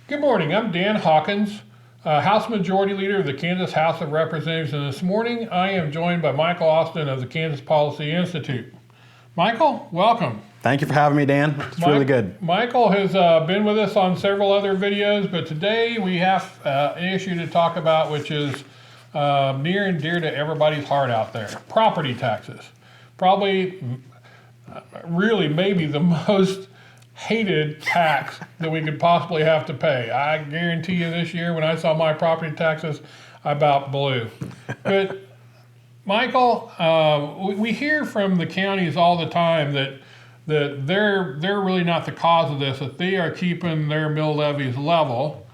Good morning. I'm Dan Hawkins, House Majority Leader of the Kansas House of Representatives, and this morning I am joined by Michael Austin of the Kansas Policy Institute. Michael, welcome. Thank you for having me, Dan. It's really good. Michael has been with us on several other videos, but today we have an issue to talk about which is near and dear to everybody's heart out there. Property taxes. Probably, really maybe the most hated tax that we could possibly have to pay. I guarantee you this year when I saw my property taxes, I about blew. But Michael, we hear from the counties all the time that they're really not the cause of this, that they are keeping their mill levies level.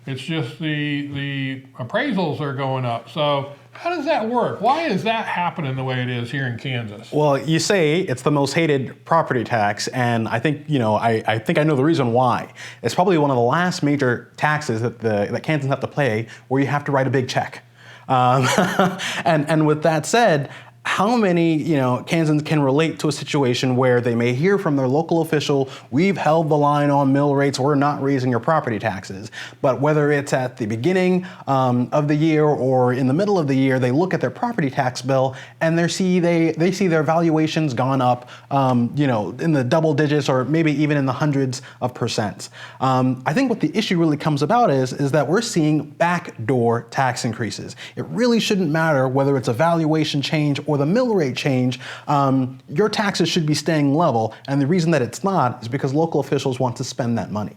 It's just the appraisals are going up. So how does that work? Why is that happening the way it is here in Kansas? Well, you say it's the most hated property tax, and I think I think I know the reason why. It's probably one of the last major taxes that Kansans have to pay, where you have to write a big check. And with that said, how many Kansans can relate to a situation where they may hear from their local official, we've held the line on mill rates, we're not raising your property taxes. But whether it's at the beginning of the year or in the middle of the year, they look at their property tax bill and they see their valuations gone up in the double digits or maybe even in the hundreds of percents. I think what the issue really comes about is that we're seeing backdoor tax increases. It really shouldn't matter whether it's a valuation change or the mill rate change. Your taxes should be staying level, and the reason that it's not is because local officials want to spend that money.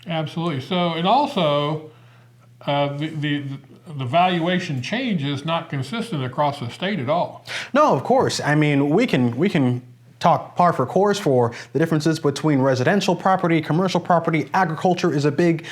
Absolutely. So, and also, the valuation change is not consistent across the state at all. No, of course. I mean, we can talk par for course for the differences between residential property, commercial property, agriculture is a big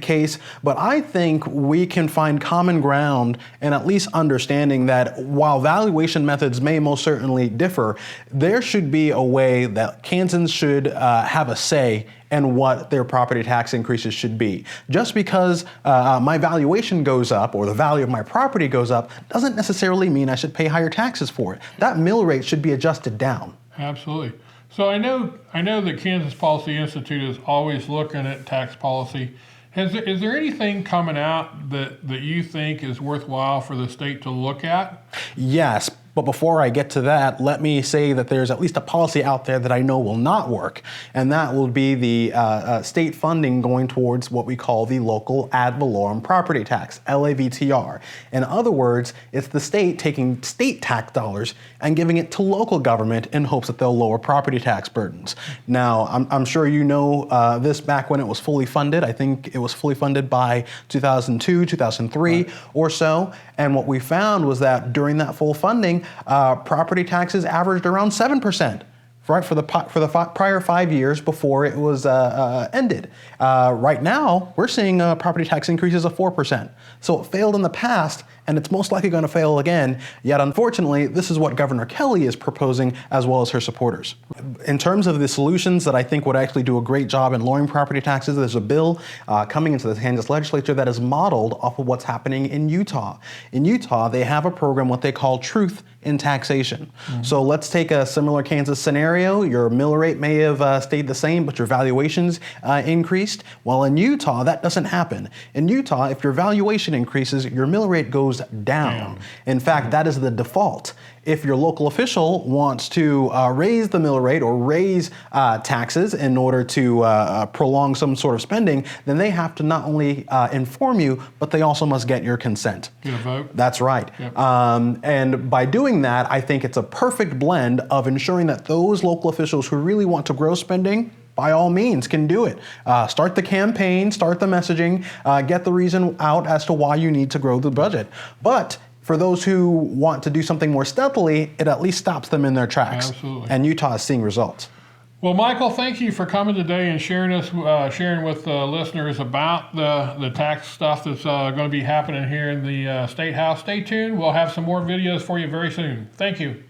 case, but I think we can find common ground and at least understanding that while valuation methods may most certainly differ, there should be a way that Kansans should have a say and what their property tax increases should be. Just because my valuation goes up or the value of my property goes up doesn't necessarily mean I should pay higher taxes for it. That mill rate should be adjusted down. Absolutely. So I know that Kansas Policy Institute is always looking at tax policy. Is there anything coming out that you think is worthwhile for the state to look at? Yes. But before I get to that, let me say that there's at least a policy out there that I know will not work, and that will be the state funding going towards what we call the local ad valorem property tax, LAVTR. In other words, it's the state taking state tax dollars and giving it to local government in hopes that they'll lower property tax burdens. Now, I'm sure you know this back when it was fully funded. I think it was fully funded by 2002, 2003 or so, and what we found was that during that full funding, property taxes averaged around 7%, right, for the prior 5 years before it was ended. Right now, we're seeing property tax increases of 4%. So it failed in the past, and it's most likely going to fail again. Yet, unfortunately, this is what Governor Kelly is proposing, as well as her supporters. In terms of the solutions that I think would actually do a great job in lowering property taxes, there's a bill coming into the Kansas legislature that is modeled off of what's happening in Utah. In Utah, they have a program, what they call Truth in Taxation. Mm-hmm. So let's take a similar Kansas scenario. Your mill rate may have stayed the same, but your valuations increased. Well, in Utah, that doesn't happen. In Utah, if your valuation increases, your mill rate goes down. In fact, that is the default. If your local official wants to raise the mill rate or raise taxes in order to prolong some sort of spending, then they have to not only inform you, but they also must get your consent. Get a vote? That's right. Yep. And by doing that, I think it's a perfect blend of ensuring that those local officials who really want to grow spending, by all means, can do it. Start the campaign, start the messaging, get the reason out as to why you need to grow the budget. But for those who want to do something more stealthily, it at least stops them in their tracks. Absolutely. And Utah is seeing results. Well, Michael, thank you for coming today and sharing with listeners about the tax stuff that's going to be happening here in the State House. Stay tuned. We'll have some more videos for you very soon. Thank you.